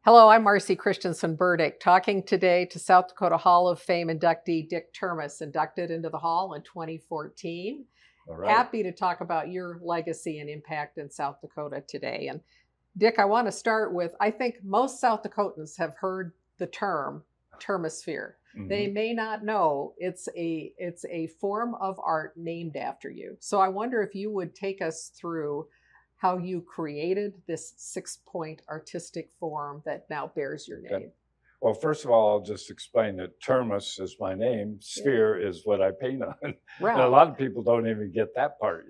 Hello, I'm Marci Burdick, talking today to South Dakota Hall of Fame inductee Dick Termes, inducted into the Hall in 2014. All right. Happy to talk about your legacy and impact in South Dakota today. And Dick, I want to start with, I think most South Dakotans have heard the term Termesphere. They may not know it's a form of art named after you. So I wonder if you would take us through how you created this 6-point artistic form that now bears your name. Okay. Well, first of all, I'll just explain that Termes is my name. Sphere is what I paint on. Right. And a lot of people don't even get that part,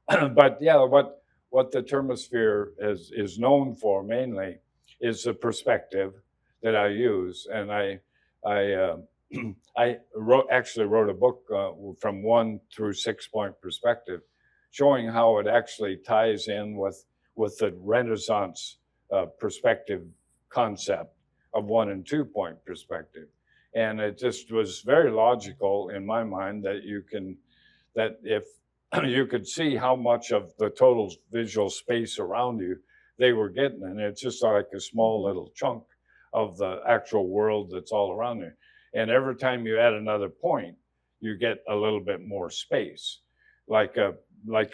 But yeah, what the Termesphere is known for mainly is the perspective that I use. And I actually wrote a book from 1 through 6-point perspective, showing how it actually ties in with the Renaissance perspective concept of 1 and 2-point perspective. And it just was very logical in my mind that if you could see how much of the total visual space around you they were getting, and it's just like a small little chunk of the actual world that's all around you. And every time you add another point, you get a little bit more space. Like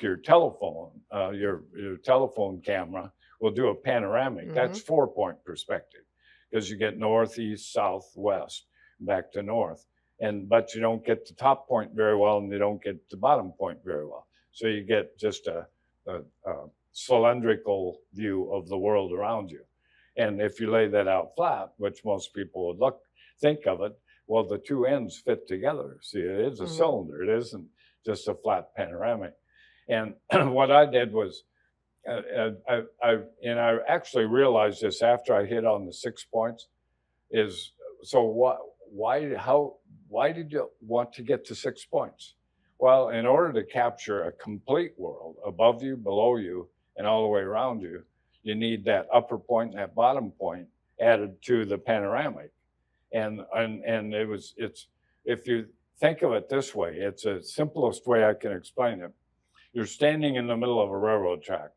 your telephone, your telephone camera will do a panoramic. That's 4-point perspective, because you get north, east, south, west, back to north. But you don't get the top point very well, and you don't get the bottom point very well. So you get just a cylindrical view of the world around you. And if you lay that out flat, which most people would think of it, well, the two ends fit together. See, it is a cylinder. It isn't just a flat panoramic. And what I did was, I actually realized this after I hit on the 6 points, is so why did you want to get to 6 points? Well, in order to capture a complete world above you, below you, and all the way around you, you need that upper point and that bottom point added to the panoramic. And it's if you think of it this way, it's the simplest way I can explain it. You're standing in the middle of a railroad track,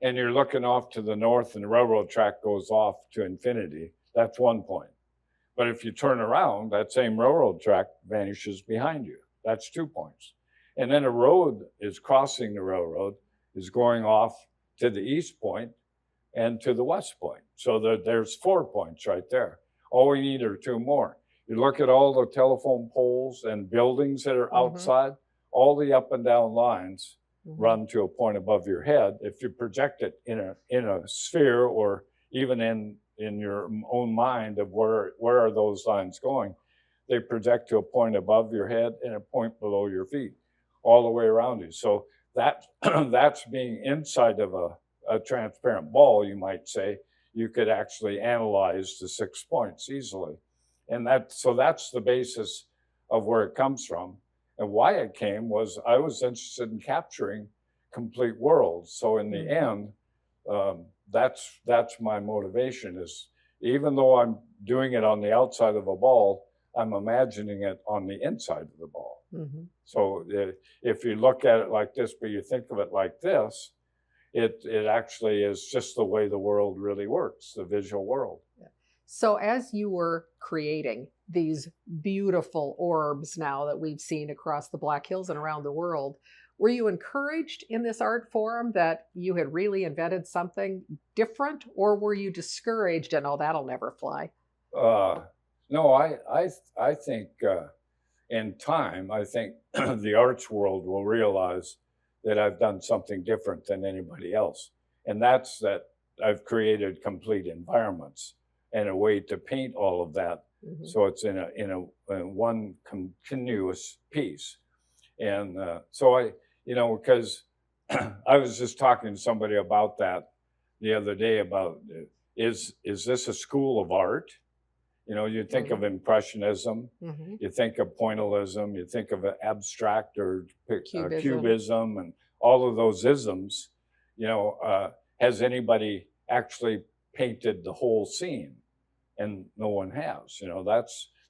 and you're looking off to the north, and the railroad track goes off to infinity. That's 1 point. But if you turn around, that same railroad track vanishes behind you. That's 2 points. And then a road is crossing the railroad, is going off to the east point and to the west point. So there's 4 points right there. All we need are 2 more. You look at all the telephone poles and buildings that are outside, all the up and down lines run to a point above your head. If you project it in a sphere, or even in your own mind of where are those lines going, they project to a point above your head and a point below your feet, all the way around you. So that's being inside of a transparent ball, you might say. You could actually analyze the 6 points easily. And so that's the basis of where it comes from. And why it came was I was interested in capturing complete worlds. So in the end, that's my motivation, is even though I'm doing it on the outside of a ball, I'm imagining it on the inside of the ball. So if you look at it like this, but you think of it like this, it actually is just the way the world really works, the visual world. So as you were creating these beautiful orbs now that we've seen across the Black Hills and around the world, were you encouraged in this art form that you had really invented something different, or were you discouraged and, oh, that'll never fly? No, I think in time, I think the arts world will realize that I've done something different than anybody else. And that's that I've created complete environments and a way to paint all of that. So it's in one continuous piece. And so because I was just talking to somebody about that the other day about, is this a school of art? You think of Impressionism, you think of Pointillism, you think of abstract or Cubism, and all of those isms. Has anybody actually painted the whole scene? And no one has.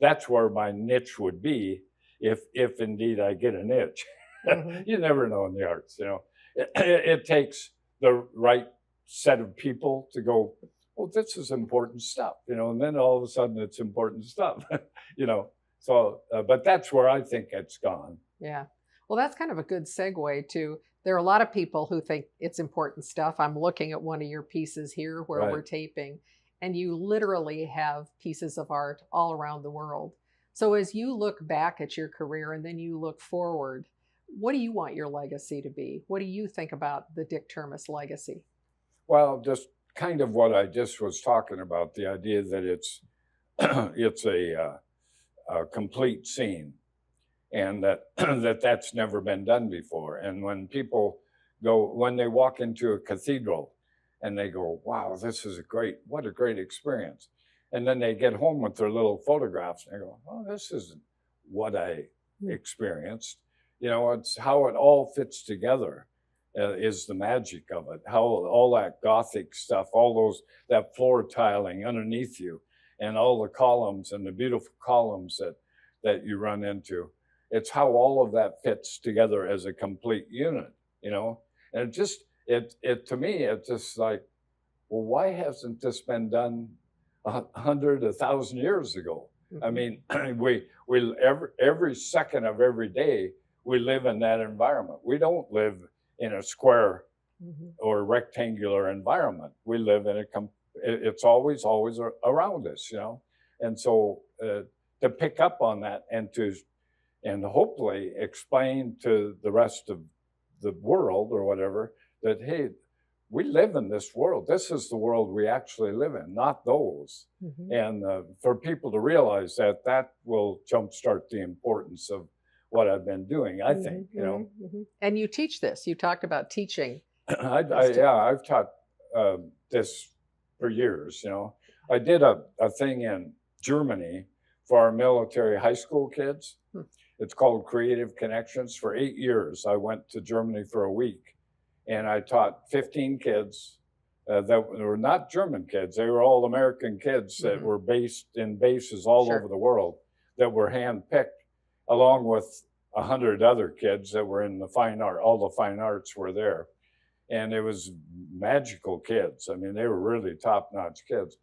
That's where my niche would be, if indeed I get a niche. You never know in the arts. It takes the right set of people to go oh, this is important stuff, and then all of a sudden it's important stuff, you know. So, but that's where I think it's gone. Yeah. Well, that's kind of a good segue to there are a lot of people who think it's important stuff. I'm looking at one of your pieces here where Right. we're taping, and you literally have pieces of art all around the world. So as you look back at your career and then you look forward, what do you want your legacy to be? What do you think about the Dick Termes legacy? Well, just kind of what I just was talking about, the idea that it's it's a complete scene, and that that's never been done before. And when people when they walk into a cathedral and they go, wow, this is what a great experience. And then they get home with their little photographs and they go, oh, this isn't what I experienced. It's how it all fits together, is the magic of it. How all that Gothic stuff, that floor tiling underneath you, and all the columns and the beautiful columns that you run into. It's how all of that fits together as a complete unit, And it to me, it's just like, well, why hasn't this been done 100, 1,000 years ago? I mean, every second of every day we live in that environment. We don't live in a square or rectangular environment. We live in it's always around us, And so to pick up on that and hopefully explain to the rest of the world or whatever that, hey, we live in this world. This is the world we actually live in, not those. And for people to realize that will jumpstart the importance of what I've been doing, I think, And you teach this. You talked about teaching. I've taught this for years, I did a thing in Germany for our military high school kids. It's called Creative Connections. For 8 years, I went to Germany for a week, and I taught 15 kids that were not German kids. They were all American kids that were based in bases all over the world that were handpicked, along with 100 other kids that were in the fine art. All the fine arts were there. And it was magical kids. I mean, they were really top-notch kids.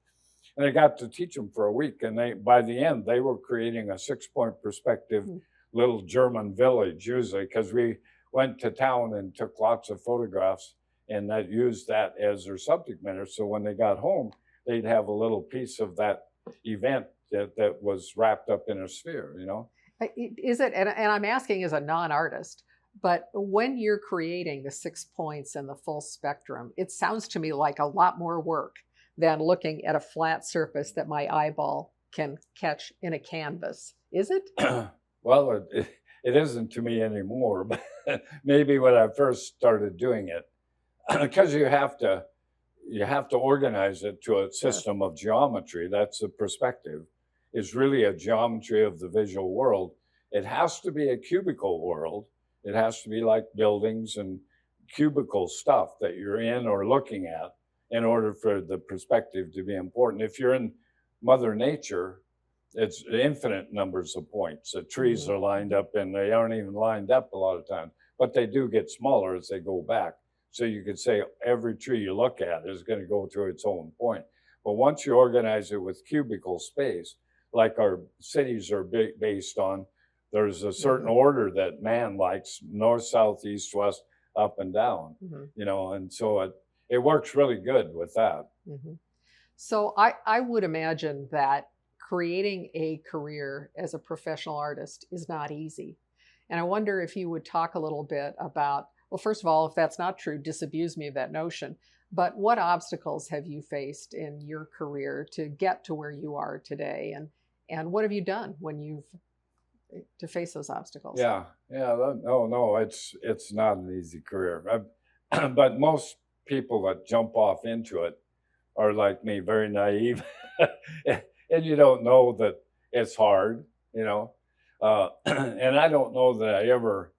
And I got to teach them for a week. And by the end, they were creating a 6-point perspective little German village, usually, because we went to town and took lots of photographs and that used that as their subject matter. So when they got home, they'd have a little piece of that event that was wrapped up in a sphere, Is it, and I'm asking as a non-artist, but when you're creating the 6 points and the full spectrum, it sounds to me like a lot more work than looking at a flat surface that my eyeball can catch in a canvas. Is it? Well, it isn't to me anymore, but maybe when I first started doing it, because you have to organize it to a system of geometry. That's the perspective. Is really a geometry of the visual world. It has to be a cubical world. It has to be like buildings and cubical stuff that you're in or looking at in order for the perspective to be important. If you're in Mother Nature, it's infinite numbers of points. The trees are lined up, and they aren't even lined up a lot of times, but they do get smaller as they go back. So you could say every tree you look at is going to go to its own point. But once you organize it with cubical space, like our cities are based on, there's a certain order that man likes: north, south, east, west, up and down, and so it works really good with that. So I would imagine that creating a career as a professional artist is not easy. And I wonder if you would talk a little bit about, well, first of all, if that's not true, disabuse me of that notion. But what obstacles have you faced in your career to get to where you are today? And what have you done to face those obstacles? No, it's not an easy career. But most people that jump off into it are like me, very naive. And you don't know that it's hard, and I don't know that I ever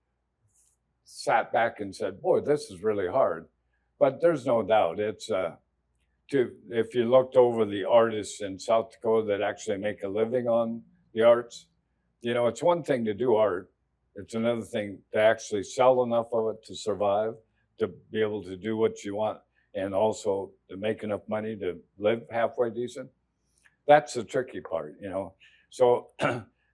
sat back and said, boy, this is really hard. But there's no doubt it's if you looked over the artists in South Dakota that actually make a living on the arts, it's one thing to do art. It's another thing to actually sell enough of it to survive, to be able to do what you want. and also to make enough money to live halfway decent. That's the tricky part, you know. So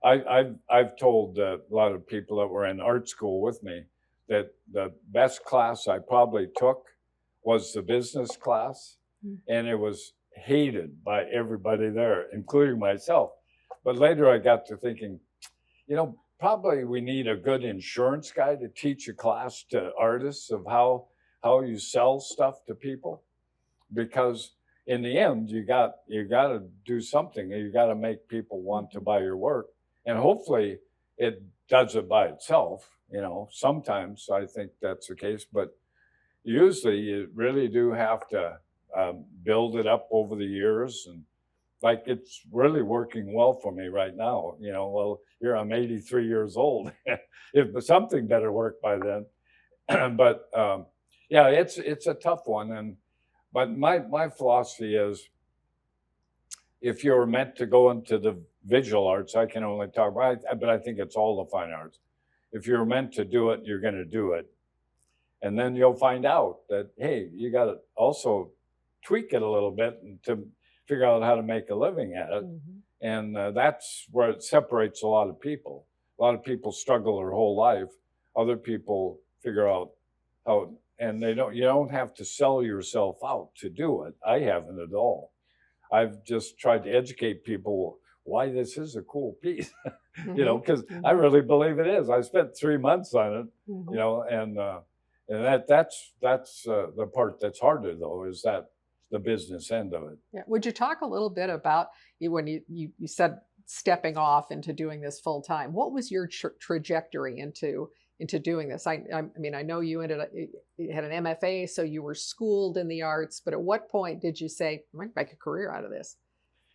I've told a lot of people that were in art school with me that the best class I probably took was the business class, and it was hated by everybody there, including myself. But later I got to thinking, you know, probably we need a good insurance guy to teach a class to artists of how you sell stuff to people, because in the end you got to do something. You got to make people want to buy your work, and hopefully it does it by itself. You know, sometimes I think that's the case, but usually you really do have to build it up over the years. And like, it's really working well for me right now. You know, well, here I'm 83 years old. If something better work by then. But yeah, it's a tough one. But my philosophy is, if you're meant to go into the visual arts, I can only talk about, but I think it's all the fine arts. If you're meant to do it, you're going to do it. And then you'll find out that, hey, you got to also tweak it a little bit and to figure out how to make a living at it. And that's where it separates a lot of people. A lot of people struggle their whole life. Other people figure out how, and you don't have to sell yourself out to do it. I haven't at all. I've just tried to educate people why this is a cool piece, you know, because I really believe it is. I spent 3 months on it, you know, and that's the part that's harder, though, is that the business end of it. Yeah. Would you talk a little bit about when you said stepping off into doing this full time? What was your trajectory into doing this? I mean, I know you had an MFA, so you were schooled in the arts, but at what point did you say, I might make a career out of this?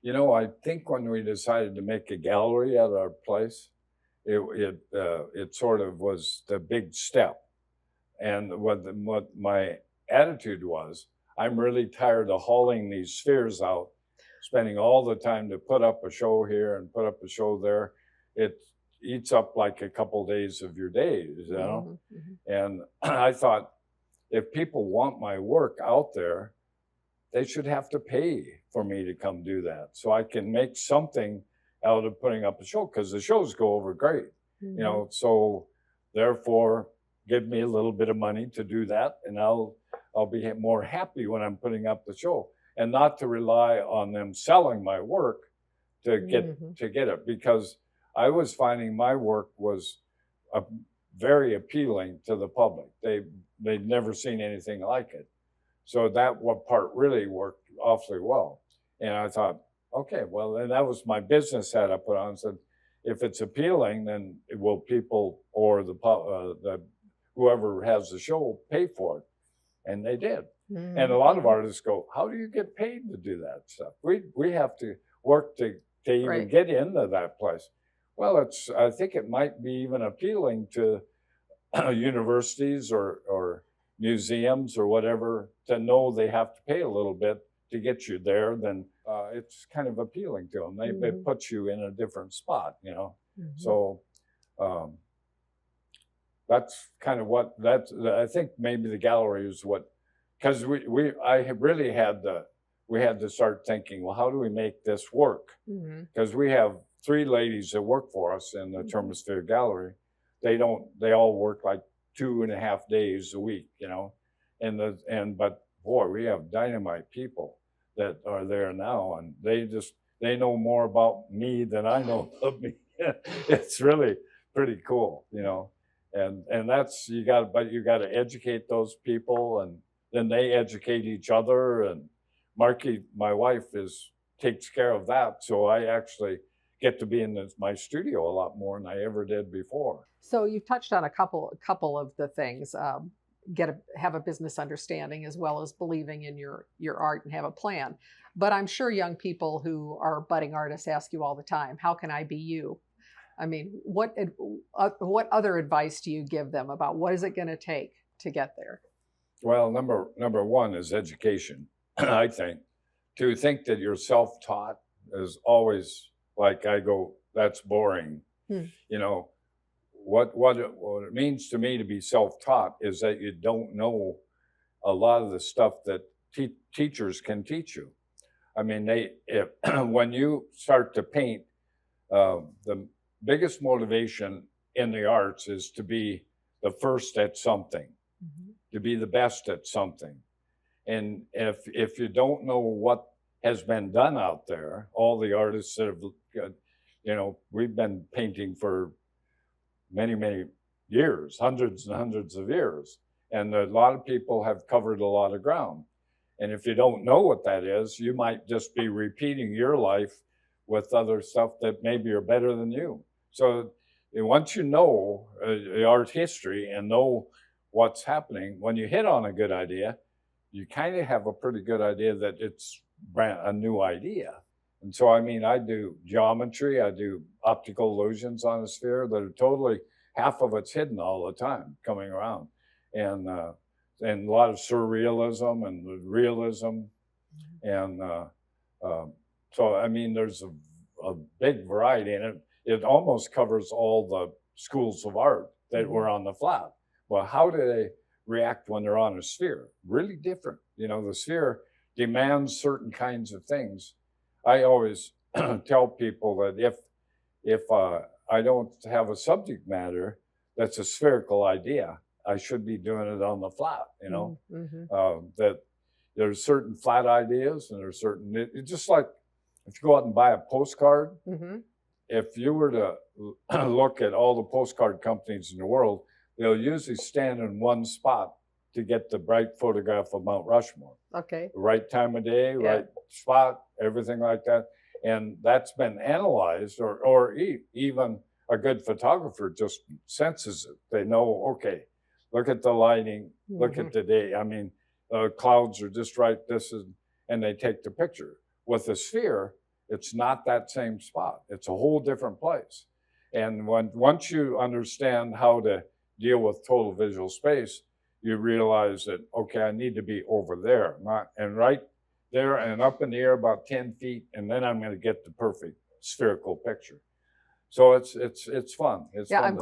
You know, I think when we decided to make a gallery at our place, it sort of was the big step. And what my attitude was, I'm really tired of hauling these spheres out, spending all the time to put up a show here and put up a show there. It eats up like a couple days of your days, you know? And I thought, if people want my work out there, they should have to pay for me to come do that, so I can make something out of putting up a show, because the shows go over great, you know. So therefore, give me a little bit of money to do that, and I'll be more happy when I'm putting up the show, and not to rely on them selling my work to get it, because I was finding my work was very appealing to the public. They'd never seen anything like it. So that part really worked awfully well. And I thought, okay, well, and that was my business hat I put on. Said, if it's appealing, then will people or the whoever has the show pay for it? And they did. And a lot of artists go, how do you get paid to do that stuff? We have to work to even get into that place. Well, I think it might be even appealing to universities or museums or whatever to know they have to pay a little bit to get you there. Then it's kind of appealing to them. They put you in a different spot, you know. So that's kind of I think maybe the gallery is what, because we had to start thinking, well, how do we make this work? Because we have 3 ladies that work for us in the Termesphere gallery. They all work like 2.5 days a week, you know, but boy, we have dynamite people that are there now, and they know more about me than I know of me. It's really pretty cool, you know, and that's, you got to educate those people, and then they educate each other. And Marci, my wife, takes care of that, so I actually get to be in my studio a lot more than I ever did before. So you've touched on a couple of the things. Have a business understanding, as well as believing in your art and have a plan. But I'm sure young people who are budding artists ask you all the time, how can I be you? I mean, what other advice do you give them about what is it going to take to get there? Well, number one is education. I think to think that you're self-taught is always, like, I go, that's boring. You know, what it means to me to be self-taught is that you don't know a lot of the stuff that teachers can teach you. I mean, when you start to paint, the biggest motivation in the arts is to be the first at something, to be the best at something. And if you don't know what has been done out there, all the artists that have, we've been painting for many, many years, hundreds and hundreds of years. And a lot of people have covered a lot of ground. And if you don't know what that is, you might just be repeating your life with other stuff that maybe are better than you. So once you know the art history and know what's happening, when you hit on a good idea, you kind of have a pretty good idea that it's a new idea. And so, I mean, I do geometry, I do optical illusions on a sphere that are totally, half of it's hidden all the time coming around. And a lot of surrealism and realism. And so, I mean, there's a big variety, and it almost covers all the schools of art that were on the flat. Well, how do they react when they're on a sphere? Really different. The sphere demands certain kinds of things. I always tell people that if I don't have a subject matter that's a spherical idea, I should be doing it on the flat, that there's certain flat ideas and there's certain, it's just like if you go out and buy a postcard, if you were to look at all the postcard companies in the world, they'll usually stand in one spot to get the bright photograph of Mount Rushmore. Okay. Right time of day, right spot, everything like that. And that's been analyzed, or even a good photographer just senses it. They know, okay, look at the lighting, look at the day. I mean, clouds are just right, and they take the picture. With a sphere, it's not that same spot. It's a whole different place. And once you understand how to deal with total visual space, you realize that, okay, I need to be over there, and right there and up in the air about 10 feet, and then I'm going to get the perfect spherical picture. So it's fun. It's fun. I'm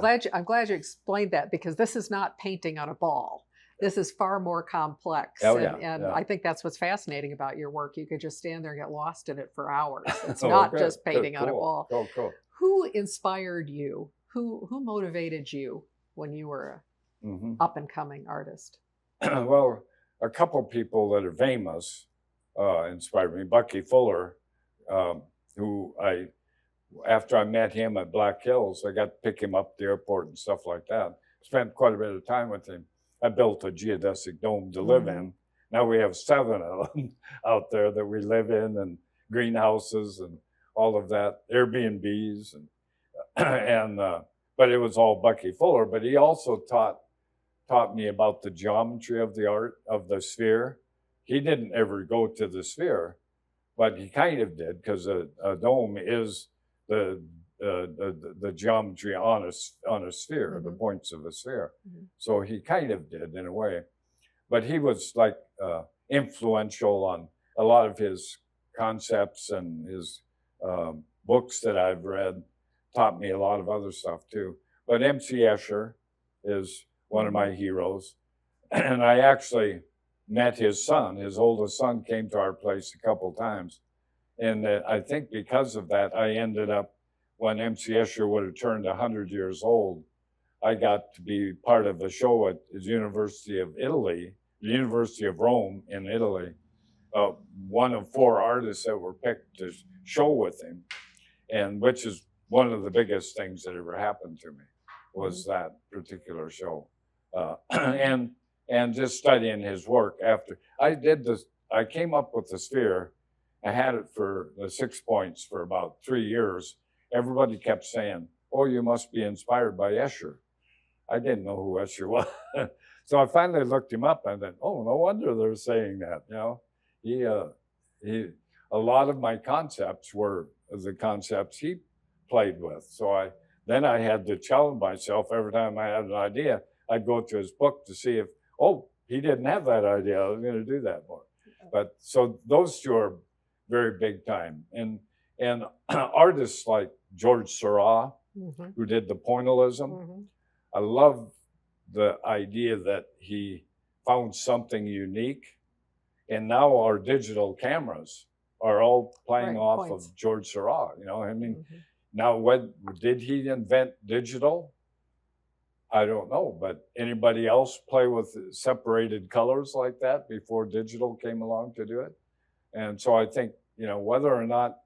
glad you explained that, because this is not painting on a ball. This is far more complex. Oh, and I think that's what's fascinating about your work. You could just stand there and get lost in it for hours. It's Oh, not good, just painting good, on a cool, ball. Cool. Who inspired you? Who motivated you when you were an up and coming artist? Well, a couple people that are famous inspired me. Bucky Fuller, who after I met him at Black Hills, I got to pick him up at the airport and stuff like that. Spent quite a bit of time with him. I built a geodesic dome to live in. Now we have 7 of them out there that we live in, and greenhouses and all of that, Airbnbs, and but it was all Bucky Fuller. But he also taught me about the geometry of the art of the sphere. He didn't ever go to the sphere, but he kind of did, because a dome is the geometry on a sphere, the points of a sphere. So he kind of did in a way, but he was like influential on a lot of his concepts, and his books that I've read taught me a lot of other stuff too. But MC Escher is one of my heroes, and I actually met his son. His oldest son came to our place a couple times, and I think because of that, I ended up, when MC Escher would have turned 100 years old, I got to be part of a show at the University of Italy, the University of Rome in Italy, one of 4 artists that were picked to show with him, and which is one of the biggest things that ever happened to me, was that particular show. And just studying his work after I did this, I came up with the sphere. I had it for the 6 points for about 3 years. Everybody kept saying, "Oh, you must be inspired by Escher." I didn't know who Escher was. So I finally looked him up, and then, oh, no wonder they're saying that. A lot of my concepts were the concepts he played with. So I had to challenge myself every time I had an idea. I'd go to his book to see if, he didn't have that idea, I was going to do that more. But so those 2 are very big time. And artists like George Seurat, who did the pointillism, I love the idea that he found something unique And now our digital cameras are all playing Right, off points. of George Seurat. You know, I mean, Mhm. now when did he invent digital? I don't know, but anybody else play with separated colors like that before digital came along to do it? And so I think, you know, whether or not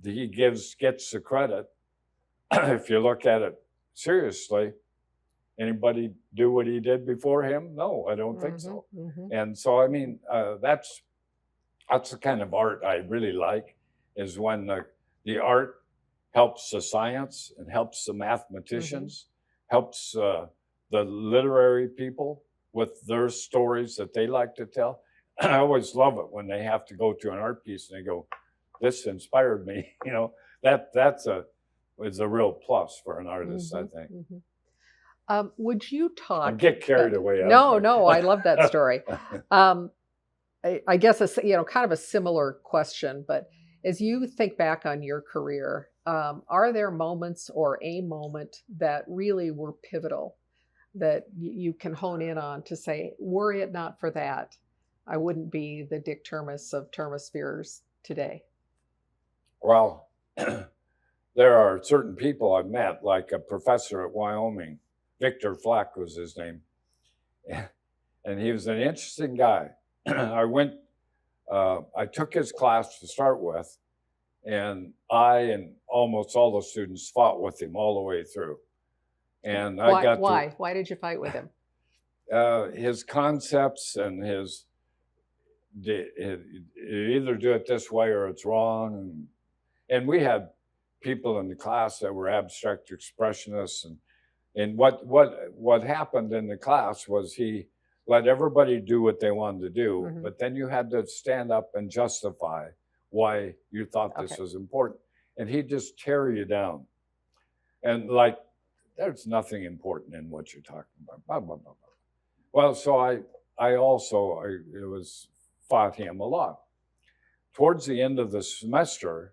he gets the credit, if you look at it seriously, anybody do what he did before him? No, I don't think so. And so, I mean, that's the kind of art I really like, is when the art helps the science and helps the mathematicians, helps the literary people with their stories that they like to tell. I always love it when they have to go to an art piece and they go, "This inspired me." You know, that's is a real plus for an artist, I think. Would you I talk? get carried away. I'm No, sorry. no, I love that story. I guess kind of a similar question, but as you think back on your career, are there moments or a moment that really were pivotal that you can hone in on to say, were it not for that, I wouldn't be the Dick Termes of Termespheres today? Well, there are certain people I've met, like a professor at Wyoming, Victor Flack was his name, and he was an interesting guy. I took his class to start with, and I and almost all the students fought with him all the way through. And I got Why did you fight with him? his concepts and his either do it this way or it's wrong. And we had people in the class that were abstract expressionists, and what happened in the class was he let everybody do what they wanted to do, but then you had to stand up and justify why you thought this was important, and he'd just tear you down, and like, there's nothing important in what you're talking about. Blah, blah, blah, blah. Well, so I also fought him a lot. Towards the end of the semester,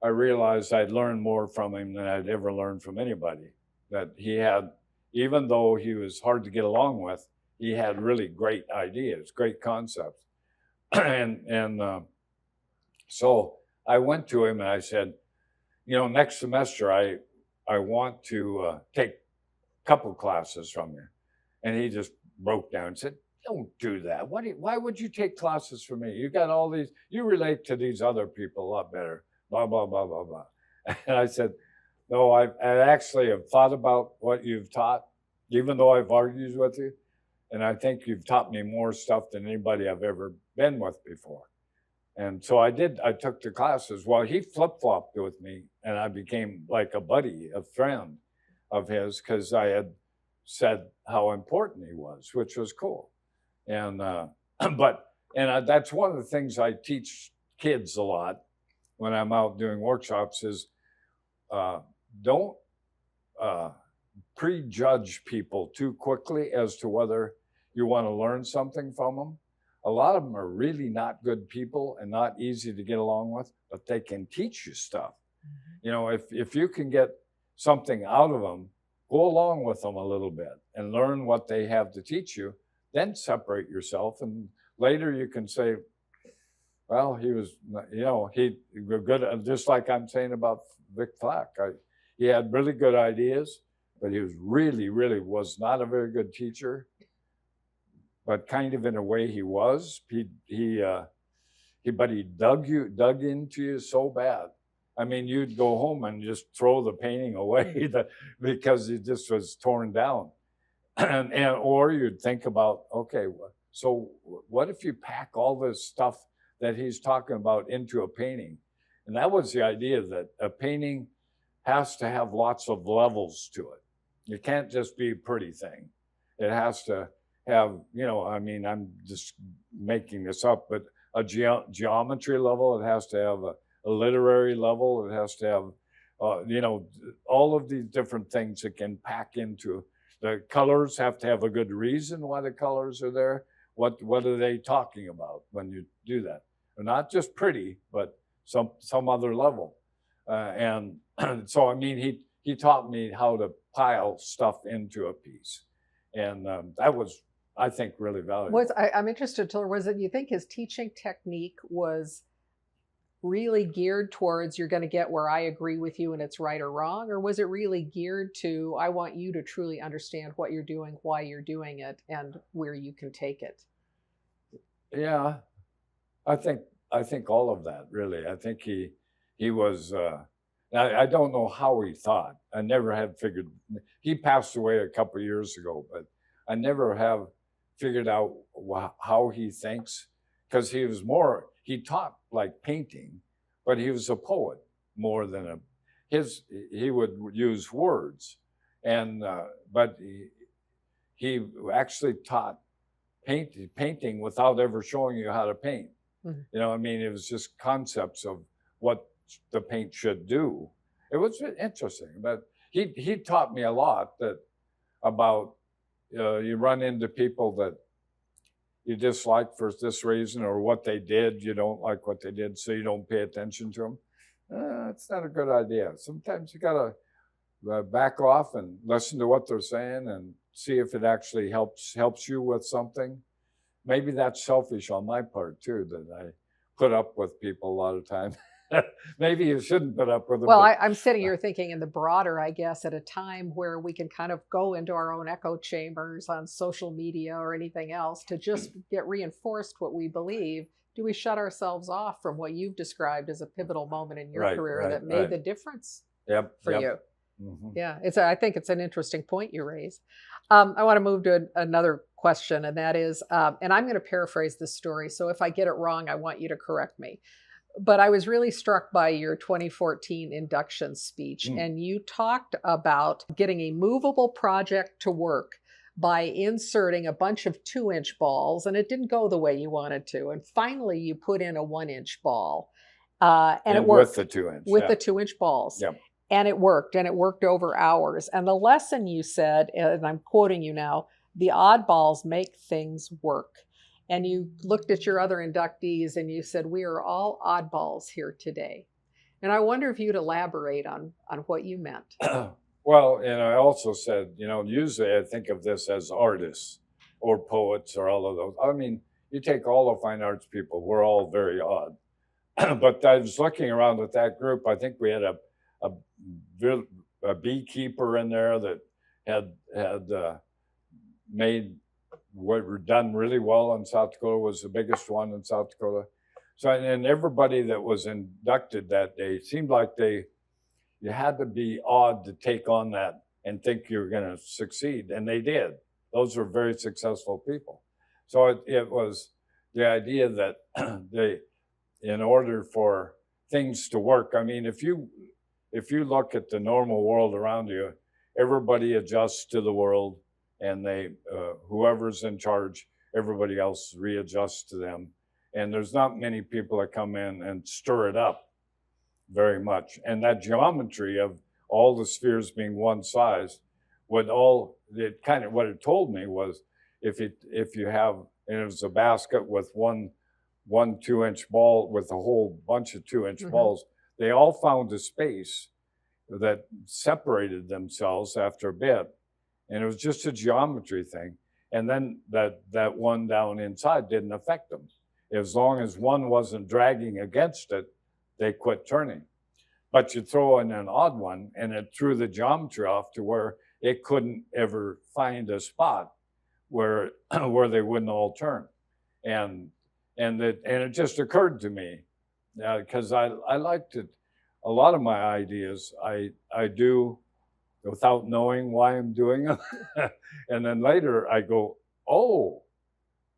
I realized I'd learned more from him than I'd ever learned from anybody. That he had, even though he was hard to get along with, he had really great ideas, great concepts. So I went to him and I said, you know, next semester I want to take a couple classes from you. And he just broke down and said, don't do that. Why would you take classes from me? You got all these, you relate to these other people a lot better, blah, blah, blah, blah, blah. And I said, no, I actually have thought about what you've taught, even though I've argued with you. And I think you've taught me more stuff than anybody I've ever been with before. And so I took the classes. Well, he flip-flopped with me, and I became like a buddy, a friend of his, because I had said how important he was, which was cool. And that's one of the things I teach kids a lot when I'm out doing workshops is don't prejudge people too quickly as to whether you want to learn something from them. A lot of them are really not good people and not easy to get along with, but they can teach you stuff. You know, if you can get something out of them, go along with them a little bit and learn what they have to teach you, then separate yourself. And later you can say, well, he was, you know, he good, just like I'm saying about Vic Flack. He had really good ideas, but he was really was not a very good teacher. But kind of in a way he was. But he dug into you so bad. I mean, you'd go home and just throw the painting away because it just was torn down. Or you'd think about, okay, so what if you pack all this stuff that he's talking about into a painting? And that was the idea, that a painting has to have lots of levels to it. It can't just be a pretty thing. It has to have, you know, I mean, I'm just making this up, but a geometry level, it has to have a literary level, it has to have, you know, all of these different things that can pack into. The colors have to have a good reason why the colors are there. What are they talking about when you do that? They're not just pretty, but some other level. And so, I mean, he taught me how to pile stuff into a piece. And I think really valuable. I'm interested to learn, was it, you think his teaching technique was really geared towards you're going to get where I agree with you and it's right or wrong? Or was it really geared to, I want you to truly understand what you're doing, why you're doing it, and where you can take it? Yeah, I think all of that, really. I think he was, I don't know how he thought. I never had figured, he passed away a couple of years ago, but I never have figured out how he thinks, because he taught like painting, but he was a poet more than he would use words, and but he actually taught painting without ever showing you how to paint. Mm-hmm. You know, I mean, it was just concepts of what the paint should do. It was interesting, but he taught me a lot about you run into people that you dislike for this reason, or what they did, you don't like what they did, so you don't pay attention to them. It's not a good idea. Sometimes you gotta back off and listen to what they're saying and see if it actually helps you with something. Maybe that's selfish on my part too, that I put up with people a lot of time. Maybe you shouldn't put up with them. Well, I'm sitting here thinking in the broader, I guess, at a time where we can kind of go into our own echo chambers on social media or anything else to just get reinforced what we believe. Do we shut ourselves off from what you've described as a pivotal moment in your career that made the difference for you? Mm-hmm. Yeah, I think it's an interesting point you raise. I want to move to another question, and that is, and I'm going to paraphrase this story, so if I get it wrong, I want you to correct me. But I was really struck by your 2014 induction speech, and you talked about getting a movable project to work by inserting a bunch of 2-inch balls, and it didn't go the way you wanted to. And finally, you put in a 1-inch ball, and it worked. With the 2-inch. With the 2-inch balls. Yep. And it worked over hours. And the lesson you said, and I'm quoting you now, the oddballs make things work. And you looked at your other inductees and you said, we are all oddballs here today. And I wonder if you'd elaborate on what you meant. Well, and I also said, usually I think of this as artists or poets or all of those. I mean, you take all the fine arts people, we're all very odd. But I was looking around at that group. I think we had a beekeeper in there that had made what were done really well in South Dakota, was the biggest one in South Dakota. So, and everybody that was inducted that day seemed like you had to be odd to take on that and think you were going to succeed. And they did. Those were very successful people. So it was the idea that in order for things to work, I mean, if you look at the normal world around you, everybody adjusts to the world, and whoever's in charge, everybody else readjusts to them. And there's not many people that come in and stir it up very much. And that geometry of all the spheres being one size, what it told me was, if you have, and it was a basket with one 2-inch ball with a whole bunch of 2-inch balls, they all found a space that separated themselves after a bit. And it was just a geometry thing. And then that one down inside didn't affect them. As long as one wasn't dragging against it, they quit turning. But you throw in an odd one, and it threw the geometry off to where it couldn't ever find a spot where they wouldn't all turn. And it just occurred to me, because I liked it. A lot of my ideas I do without knowing why I'm doing them. And then later I go, oh,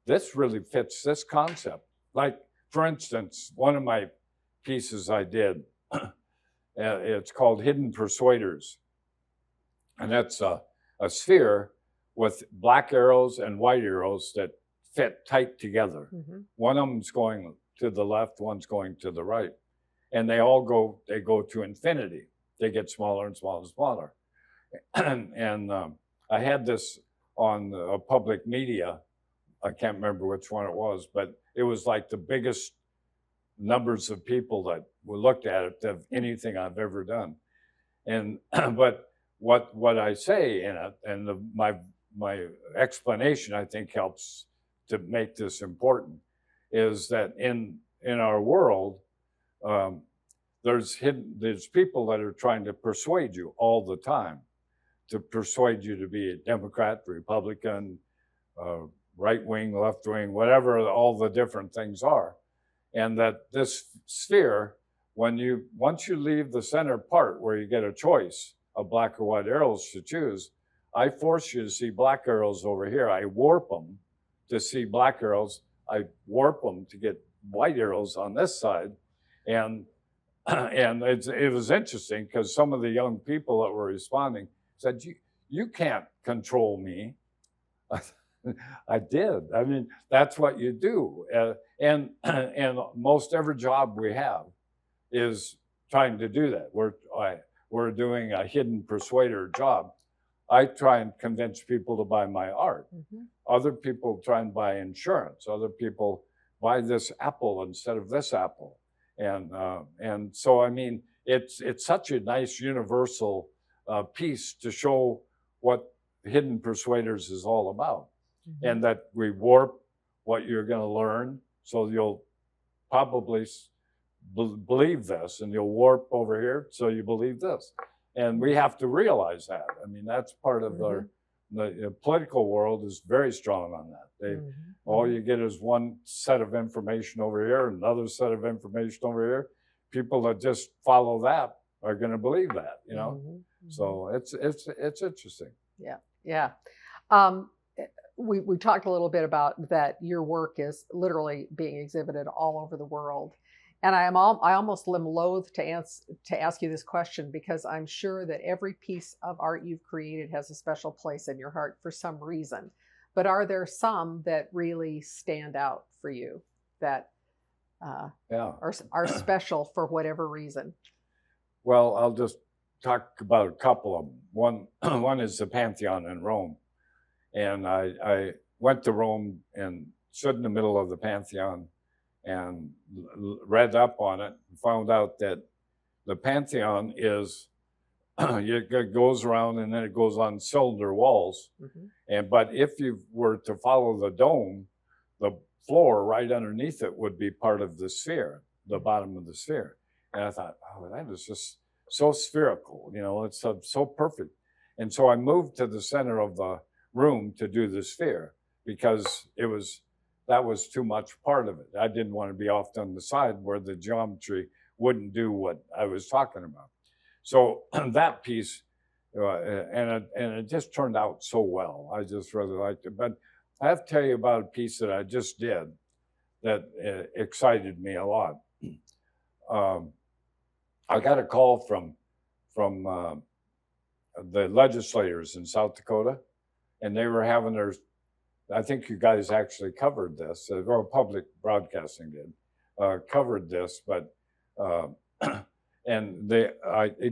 this really fits this concept. Like, for instance, one of my pieces I did, it's called Hidden Persuaders. And that's a sphere with black arrows and white arrows that fit tight together. One of them's going to the left, one's going to the right. And they go to infinity. They get smaller and smaller and smaller. And I had this on a public media. I can't remember which one it was, but it was like the biggest numbers of people that looked at it of anything I've ever done. And but what I say in it, and my my explanation, I think, helps to make this important, is that in our world, there's people that are trying to persuade you all the time, to persuade you to be a Democrat, Republican, right wing, left wing, whatever all the different things are, and that this sphere, once you leave the center part where you get a choice of black or white arrows to choose, I force you to see black arrows over here. I warp them to see black arrows. I warp them to get white arrows on this side. And it was interesting because some of the young people that were responding said, you can't control me. I did. I mean, that's what you do. And most every job we have is trying to do that. We're doing a hidden persuader job. I try and convince people to buy my art. Mm-hmm. Other people try and buy insurance. Other people buy this apple instead of this apple. And so, I mean, it's such a nice universal piece to show what Hidden Persuaders is all about. Mm-hmm. And that we warp what you're going to learn, so you'll probably believe this, and you'll warp over here so you believe this. And we have to realize that. I mean, that's part of the political world is very strong on that. All you get is one set of information over here, another set of information over here. People that just follow that are going to believe that, you know. So it's interesting. Yeah. We talked a little bit about that. Your work is literally being exhibited all over the world. And I almost am loath to ask you this question, because I'm sure that every piece of art you've created has a special place in your heart for some reason. But are there some that really stand out for you that are special for whatever reason? Well, I'll just talk about a couple of them. One is the Pantheon in Rome. And I went to Rome and stood in the middle of the Pantheon and read up on it and found out that the Pantheon is, it goes around and then it goes on cylinder walls. But if you were to follow the dome, the floor right underneath it would be part of the sphere, the bottom of the sphere. And I thought, oh, that is just so spherical, you know, it's so perfect. And so I moved to the center of the room to do the sphere, because that was too much part of it. I didn't want to be off on the side where the geometry wouldn't do what I was talking about. So that piece, and it just turned out so well. I just really liked it. But I have to tell you about a piece that I just did that excited me a lot. I got a call from the legislators in South Dakota, and they were having their, I think you guys actually covered this, or public broadcasting did, covered this, but, and the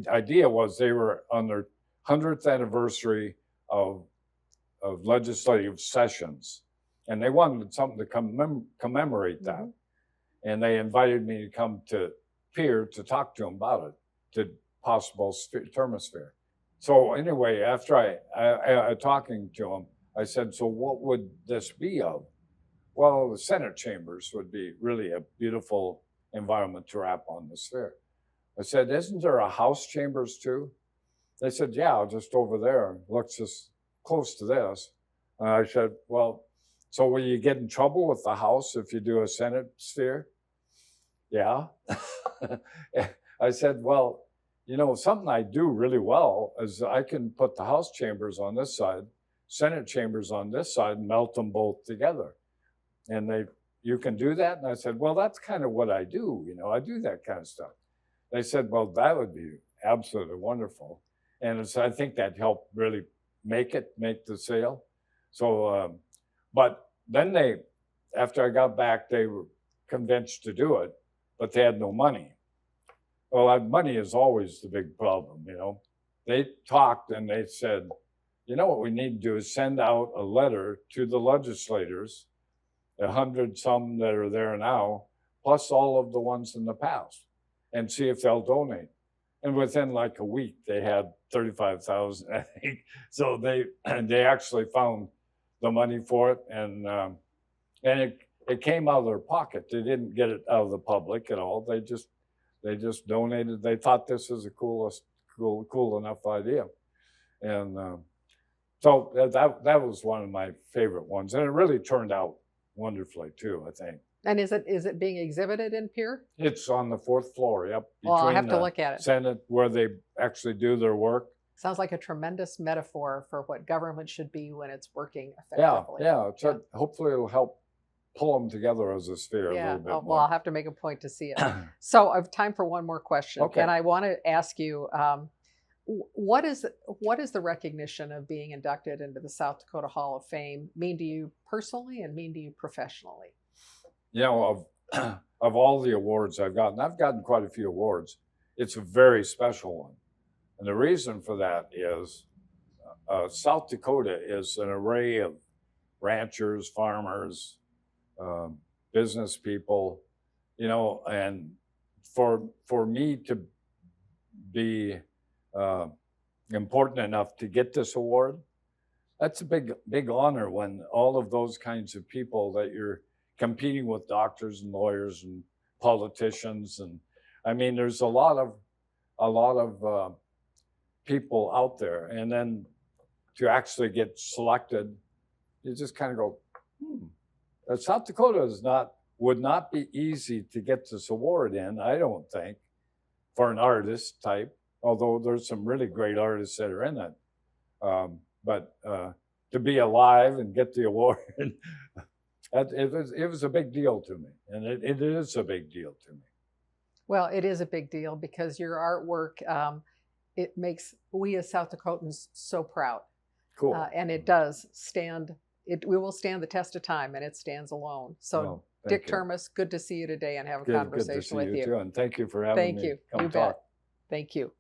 idea was they were on their 100th anniversary of legislative sessions, and they wanted something to commemorate that. And they invited me to come to Pier to talk to them about it, to possible Termesphere. So anyway, after I talking to them, I said, so what would this be of? Well, the Senate chambers would be really a beautiful environment to wrap on the sphere. I said, isn't there a House chambers too? They said, yeah, just over there. Looks just close to this. And I said, well, so will you get in trouble with the House if you do a Senate sphere? Yeah. I said, well, you know, something I do really well is I can put the House chambers on this side, Senate chambers on this side, and melt them both together. And you can do that? And I said, well, that's kind of what I do. You know, I do that kind of stuff. They said, well, that would be absolutely wonderful. And I think that helped really make the sale. So, but then after I got back, they were convinced to do it, but they had no money. Well, money is always the big problem, you know. They talked and they said, you know what we need to do is send out a letter to the legislators, 100 some that are there now, plus all of the ones in the past, and see if they'll donate. And within like a week, they had 35,000, I think. So they actually found the money for it, and it came out of their pocket. They didn't get it out of the public at all. They just donated. They thought this was a cool enough idea, and so that was one of my favorite ones, and it really turned out wonderfully too, I think. And is it being exhibited in Pierre? It's on the 4th floor. Yep. Well, I'll have to the look at it. Senate, where they actually do their work. Sounds like a tremendous metaphor for what government should be when it's working Yeah, effectively. yeah. Hopefully it'll help pull them together as a sphere a Yeah. little bit Well, more. I'll have to make a point to see it. So I have time for one more question. Okay. And I want to ask you, what is the recognition of being inducted into the South Dakota Hall of Fame mean to you personally and mean to you professionally? You know, of all the awards I've gotten quite a few awards. It's a very special one. And the reason for that is South Dakota is an array of ranchers, farmers, business people, you know, and for me to be important enough to get this award, that's a big honor when all of those kinds of people that you're competing with, doctors and lawyers and politicians, and I mean, there's a lot of people out there, and then to actually get selected, you just kind of go, South Dakota would not be easy to get this award in, I don't think, for an artist type, although there's some really great artists that are in it. But to be alive and get the award, it was a big deal to me, and it is a big deal to me. Well, it is a big deal because your artwork, it makes we as South Dakotans so proud. Cool. And it does stand, we will stand the test of time, and it stands alone. So Well, Dick thank you. Termes, good to see you today and have a Good to conversation see with you you. too, and thank you for having Thank me you. come You talk. bet. Thank you.